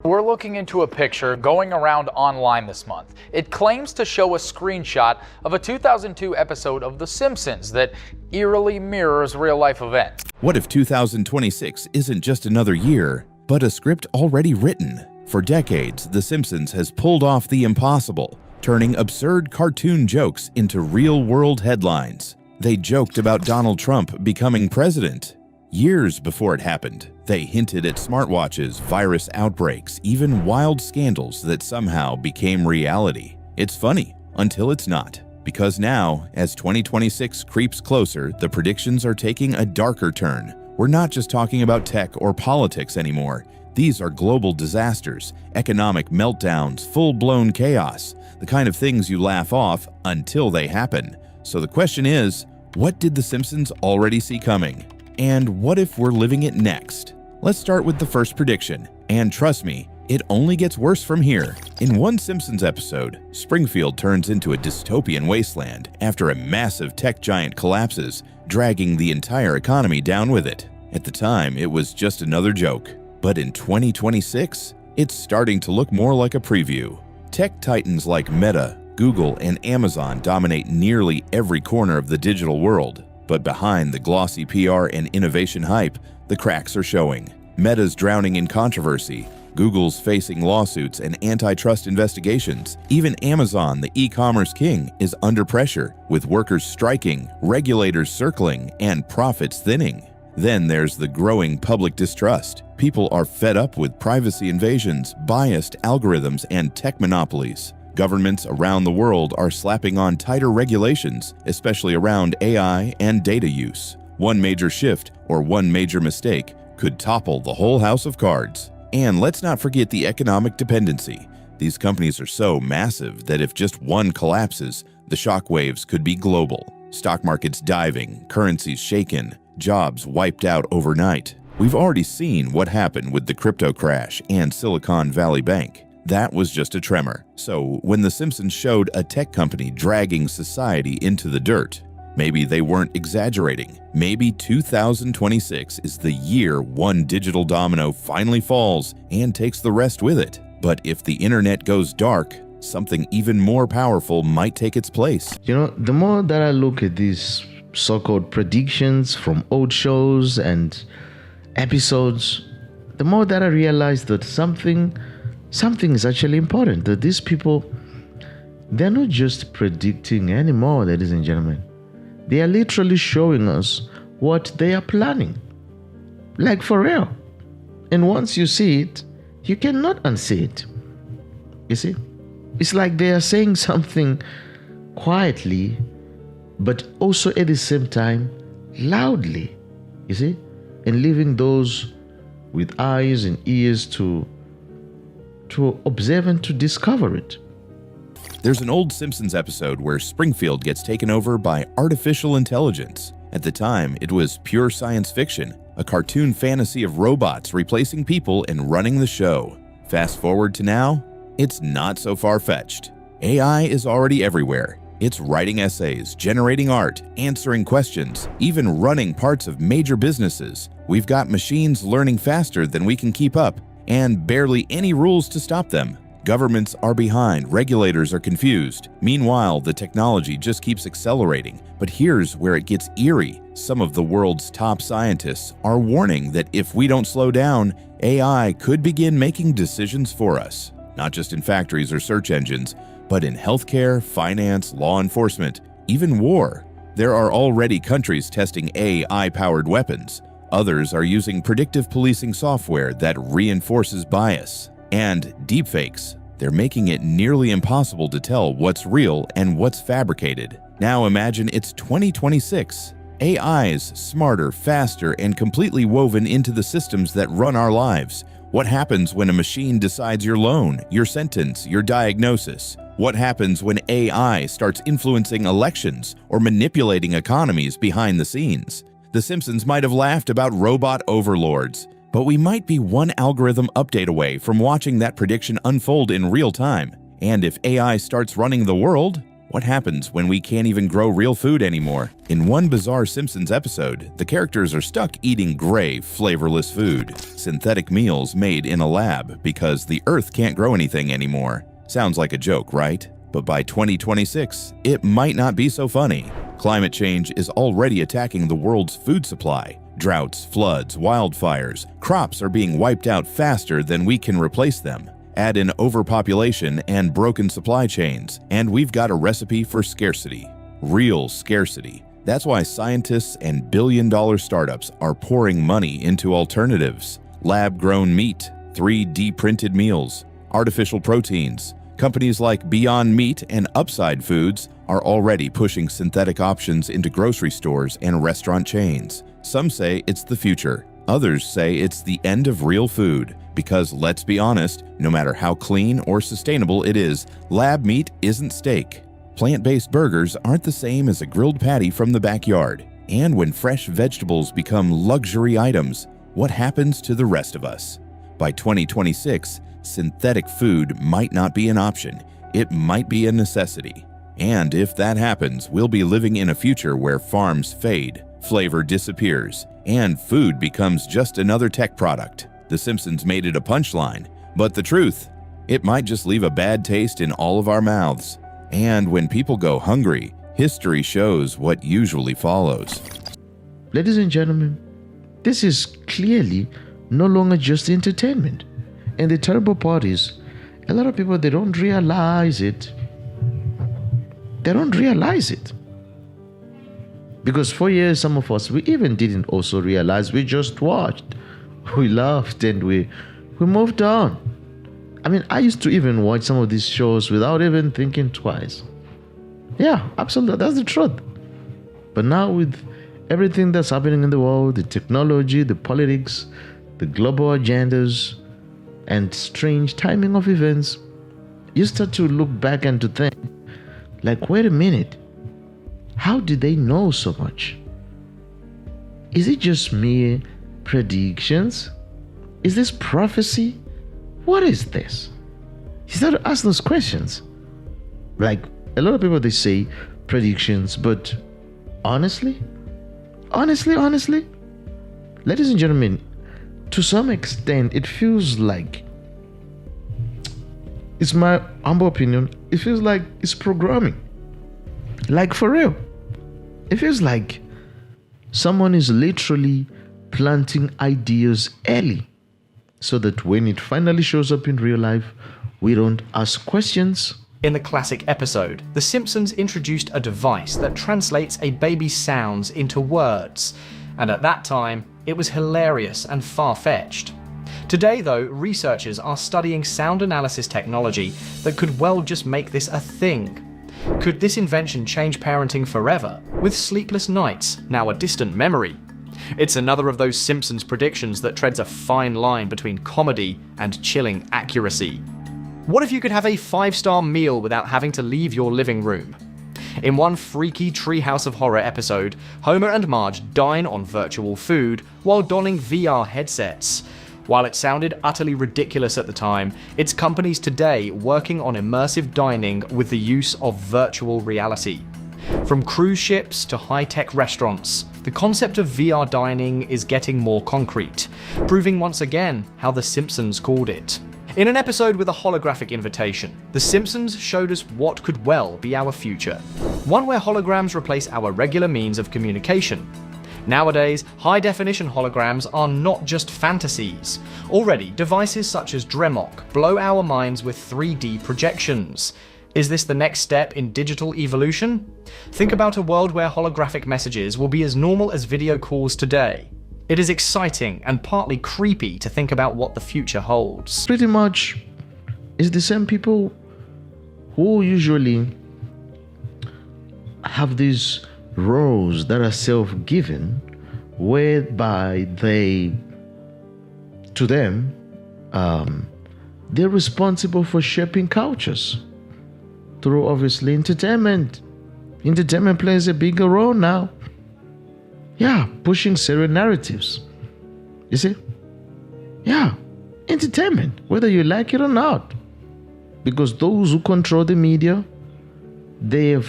We're looking into a picture going around online this month. It claims to show a screenshot of a 2002 episode of The Simpsons that eerily mirrors real-life events. What if 2026 isn't just another year, but a script already written? For decades, The Simpsons has pulled off the impossible, turning absurd cartoon jokes into real-world headlines. They joked about Donald Trump becoming president. Years before it happened, they hinted at smartwatches, virus outbreaks, even wild scandals that somehow became reality. It's funny, until it's not. Because now, as 2026 creeps closer, the predictions are taking a darker turn. We're not just talking about tech or politics anymore. These are global disasters, economic meltdowns, full-blown chaos, the kind of things you laugh off until they happen. So the question is, what did The Simpsons already see coming? And what if we're living it next? Let's start with the first prediction. And trust me, it only gets worse from here. In one Simpsons episode, Springfield turns into a dystopian wasteland after a massive tech giant collapses, dragging the entire economy down with it. At the time, it was just another joke. But in 2026, it's starting to look more like a preview. Tech titans like Meta, Google, and Amazon dominate nearly every corner of the digital world. But behind the glossy PR and innovation hype, the cracks are showing. Meta's drowning in controversy, Google's facing lawsuits and antitrust investigations. Even Amazon, the e-commerce king, is under pressure, with workers striking, regulators circling, and profits thinning. Then there's the growing public distrust. People are fed up with privacy invasions, biased algorithms, and tech monopolies. Governments around the world are slapping on tighter regulations, especially around AI and data use. One major shift or one major mistake could topple the whole house of cards. And let's not forget the economic dependency. These companies are so massive that if just one collapses, the shockwaves could be global. Stock markets diving, currencies shaken, jobs wiped out overnight. We've already seen what happened with the crypto crash and Silicon Valley Bank. That was just a tremor. So when The Simpsons showed a tech company dragging society into the dirt, maybe they weren't exaggerating. Maybe 2026 is the year one digital domino finally falls and takes the rest with it. But if the internet goes dark, something even more powerful might take its place. You know, the more that I look at these so-called predictions from old shows and episodes, the more that I realize that something is actually important, that these people, they're not just predicting anymore, ladies and gentlemen. They are literally showing us what they are planning. Like for real. And once you see it, you cannot unsee it. You see? It's like they are saying something quietly, but also at the same time, loudly. You see? And leaving those with eyes and ears to observe and to discover it. There's an old Simpsons episode where Springfield gets taken over by artificial intelligence. At the time, it was pure science fiction, a cartoon fantasy of robots replacing people and running the show. Fast forward to now, it's not so far-fetched. AI is already everywhere. It's writing essays, generating art, answering questions, even running parts of major businesses. We've got machines learning faster than we can keep up, and barely any rules to stop them. Governments are behind, regulators are confused. Meanwhile, the technology just keeps accelerating. But here's where it gets eerie. Some of the world's top scientists are warning that if we don't slow down, AI could begin making decisions for us. Not just in factories or search engines, but in healthcare, finance, law enforcement, even war. There are already countries testing AI-powered weapons. Others are using predictive policing software that reinforces bias. And deepfakes. They're making it nearly impossible to tell what's real and what's fabricated. Now imagine it's 2026. AI is smarter, faster, and completely woven into the systems that run our lives. What happens when a machine decides your loan, your sentence, your diagnosis? What happens when AI starts influencing elections or manipulating economies behind the scenes? The Simpsons might have laughed about robot overlords, but we might be one algorithm update away from watching that prediction unfold in real time. And if AI starts running the world, What happens when we can't even grow real food anymore? In one bizarre Simpsons episode, the characters are stuck eating gray, flavorless food, synthetic meals made in a lab because the Earth can't grow anything anymore. Sounds like a joke, right? But by 2026, it might not be so funny. Climate change is already attacking the world's food supply. Droughts, floods, wildfires, crops are being wiped out faster than we can replace them. Add in overpopulation and broken supply chains, and we've got a recipe for scarcity. Real scarcity. That's why scientists and billion-dollar startups are pouring money into alternatives. Lab-grown meat, 3D printed meals, artificial proteins. Companies like Beyond Meat and Upside Foods are already pushing synthetic options into grocery stores and restaurant chains. Some say it's the future. Others say it's the end of real food. Because let's be honest, no matter how clean or sustainable it is, lab meat isn't steak. Plant-based burgers aren't the same as a grilled patty from the backyard. And when fresh vegetables become luxury items, what happens to the rest of us? By 2026, synthetic food might not be an option. It might be a necessity. And if that happens, we'll be living in a future where farms fade, flavor disappears, and food becomes just another tech product. The Simpsons made it a punchline, but the truth, it might just leave a bad taste in all of our mouths. And when people go hungry, history shows what usually follows. Ladies and gentlemen, this is clearly no longer just entertainment. And the terrible part is, a lot of people, they don't realize it. They don't realize it. Because for years, some of us, we even didn't also realize. We just watched. We laughed and we moved on. I mean, I used to even watch some of these shows without even thinking twice. Yeah, absolutely. That's the truth. But now with everything that's happening in the world, the technology, the politics, the global agendas, and strange timing of events, you start to look back and to think, like, wait a minute. How did they know so much? Is it just mere predictions? Is this prophecy? What is this? You start to ask those questions. Like, a lot of people, they say predictions, but honestly, ladies and gentlemen, to some extent, it feels like, it's my humble opinion, it feels like it's programming. Like, for real. It feels like someone is literally planting ideas early so that when it finally shows up in real life, we don't ask questions. In the classic episode, The Simpsons introduced a device that translates a baby's sounds into words, and at that time, it was hilarious and far-fetched. Today, though, researchers are studying sound analysis technology that could well just make this a thing. Could this invention change parenting forever, with sleepless nights now a distant memory? It's another of those Simpsons predictions that treads a fine line between comedy and chilling accuracy. What if you could have a 5-star meal without having to leave your living room? In one freaky Treehouse of Horror episode, Homer and Marge dine on virtual food while donning VR headsets. While it sounded utterly ridiculous at the time, it's companies today working on immersive dining with the use of virtual reality. From cruise ships to high-tech restaurants, the concept of VR dining is getting more concrete, proving once again how The Simpsons called it. In an episode with a holographic invitation, The Simpsons showed us what could well be our future. One where holograms replace our regular means of communication. Nowadays, high-definition holograms are not just fantasies. Already, devices such as Dremok blow our minds with 3D projections. Is this the next step in digital evolution? Think about a world where holographic messages will be as normal as video calls today. It is exciting and partly creepy to think about what the future holds. Pretty much, it's the same people who usually have these roles that are self-given, whereby they're responsible for shaping cultures through, obviously, entertainment. Entertainment plays a bigger role now. Yeah, pushing certain narratives. You see? Yeah, entertainment, whether you like it or not. Because those who control the media, they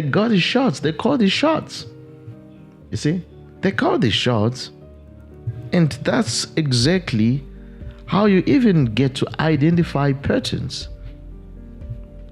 got the shots. They call the shots. You see, they call the shots, and that's exactly how you even get to identify patterns.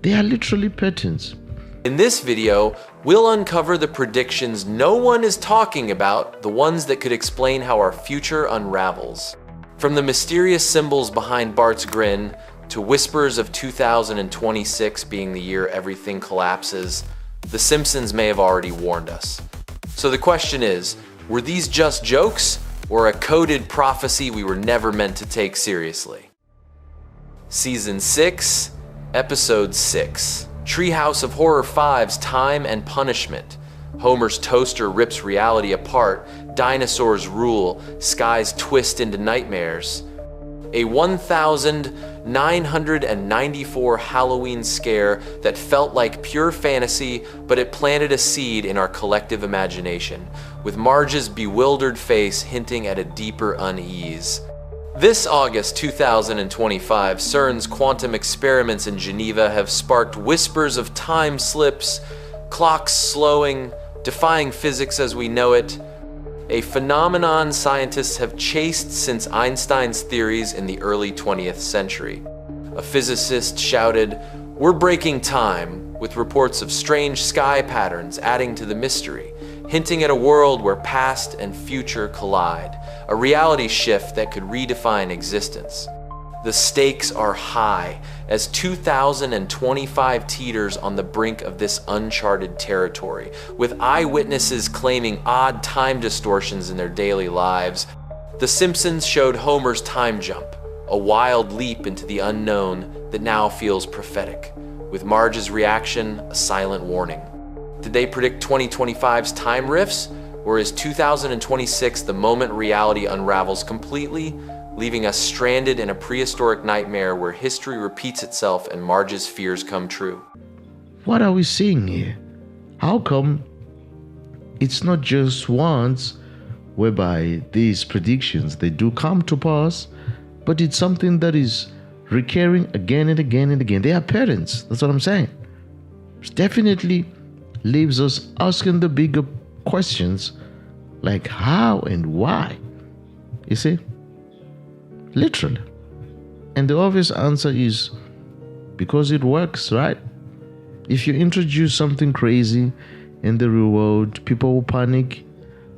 They are literally patterns. In this video, we'll uncover the predictions no one is talking about, the ones that could explain how our future unravels. From the mysterious symbols behind Bart's grin, to whispers of 2026 being the year everything collapses, The Simpsons may have already warned us. So the question is, were these just jokes, or a coded prophecy we were never meant to take seriously? Season 6, Episode 6. Treehouse of Horror 5's Time and Punishment. Homer's toaster rips reality apart. Dinosaurs rule. Skies twist into nightmares. A 1,994 Halloween scare that felt like pure fantasy, but it planted a seed in our collective imagination, with Marge's bewildered face hinting at a deeper unease. This August 2025, CERN's quantum experiments in Geneva have sparked whispers of time slips, clocks slowing, defying physics as we know it, a phenomenon scientists have chased since Einstein's theories in the early 20th century. A physicist shouted, "We're breaking time," with reports of strange sky patterns adding to the mystery, hinting at a world where past and future collide, a reality shift that could redefine existence. The stakes are high, as 2025 teeters on the brink of this uncharted territory, with eyewitnesses claiming odd time distortions in their daily lives. The Simpsons showed Homer's time jump, a wild leap into the unknown that now feels prophetic, with Marge's reaction a silent warning. Did they predict 2025's time rifts, or is 2026 the moment reality unravels completely, leaving us stranded in a prehistoric nightmare where history repeats itself and Marge's fears come true? What are we seeing here? How come it's not just once whereby these predictions, they do come to pass, but it's something that is recurring again and again and again? They are patterns. That's what I'm saying. It definitely leaves us asking the bigger questions like how and why. You see? Literally. And the obvious answer is because it works, right? If you introduce something crazy in the real world, people will panic.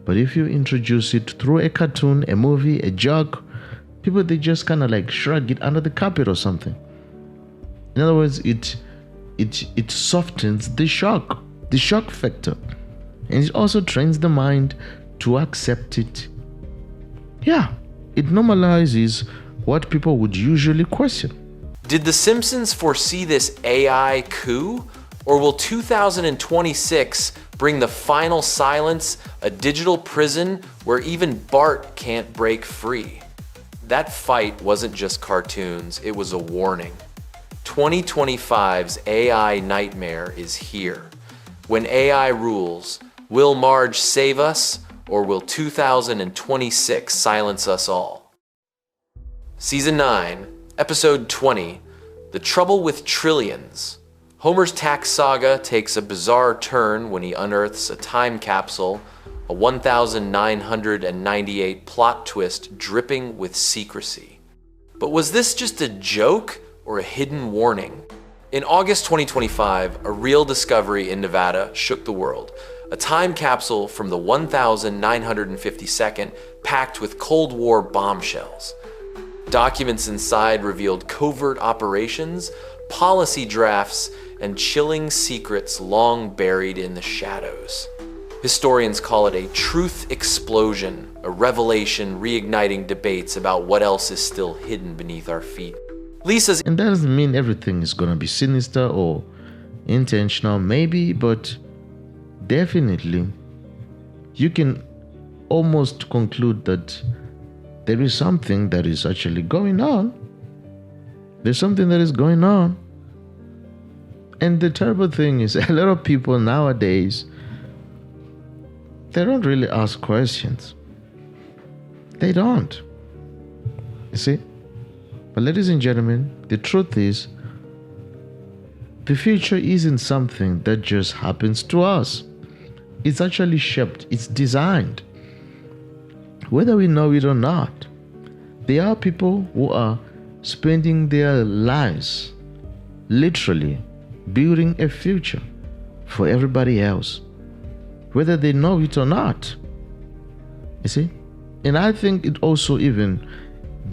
But if you introduce it through a cartoon, a movie, a joke, people, they just kind of like shrug it under the carpet or something. In other words, it softens the shock factor. And it also trains the mind to accept it. Yeah. It normalizes what people would usually question. Did The Simpsons foresee this AI coup? Or will 2026 bring the final silence, a digital prison where even Bart can't break free? That fight wasn't just cartoons, it was a warning. 2025's AI nightmare is here. When AI rules, will Marge save us? Or will 2026 silence us all? Season 9, Episode 20, The Trouble with Trillions. Homer's tax saga takes a bizarre turn when he unearths a time capsule, a 1998 plot twist dripping with secrecy. But was this just a joke or a hidden warning? In August 2025, a real discovery in Nevada shook the world. A time capsule from the 1952nd packed with Cold War bombshells. Documents inside revealed covert operations, policy drafts, and chilling secrets long buried in the shadows. Historians call it a truth explosion, a revelation reigniting debates about what else is still hidden beneath our feet. Lisa's... And that doesn't mean everything is going to be sinister or intentional, maybe, but definitely, you can almost conclude that there is something that is actually going on. There's something that is going on. And the terrible thing is, a lot of people nowadays, they don't really ask questions. They don't. You see? But ladies and gentlemen, the truth is, The future isn't something that just happens to us. It's actually shaped, it's designed. Whether we know it or not, there are people who are spending their lives literally building a future for everybody else, whether they know it or not. You see? And I think it also even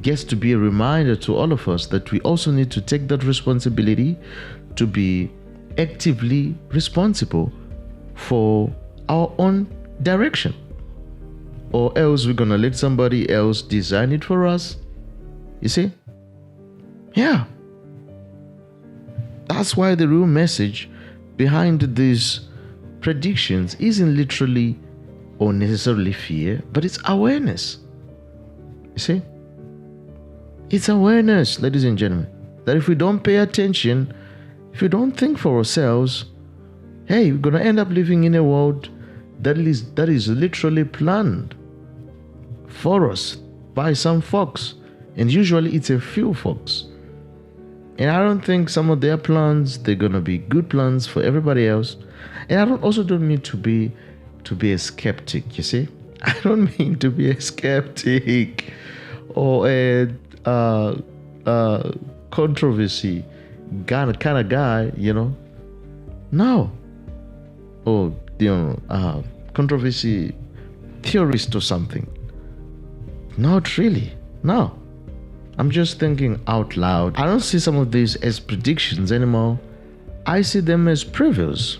gets to be a reminder to all of us that we also need to take that responsibility to be actively responsible for our own direction. Or else we're gonna let somebody else design it for us. You see? Yeah. That's why the real message behind these predictions isn't literally or necessarily fear, but it's awareness. You see? It's awareness, ladies and gentlemen, that if we don't pay attention, if we don't think for ourselves, hey, we're gonna end up living in a world that is literally planned for us by some folks, and usually it's a few folks. And I don't think some of their plans, they're gonna be good plans for everybody else. And I don't mean to be a skeptic, you see? I don't mean to be a skeptic or a controversy kind of guy, you know? No. Or, controversy theorist or something. Not really. No. I'm just thinking out loud. I don't see some of these as predictions anymore. I see them as previews.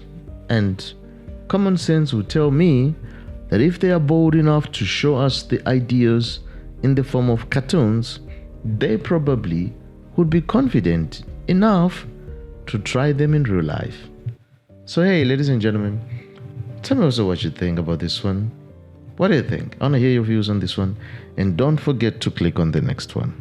And common sense would tell me that if they are bold enough to show us the ideas in the form of cartoons, they probably would be confident enough to try them in real life. So hey, ladies and gentlemen, tell me also what you think about this one. What do you think? I want to hear your views on this one. And don't forget to click on the next one.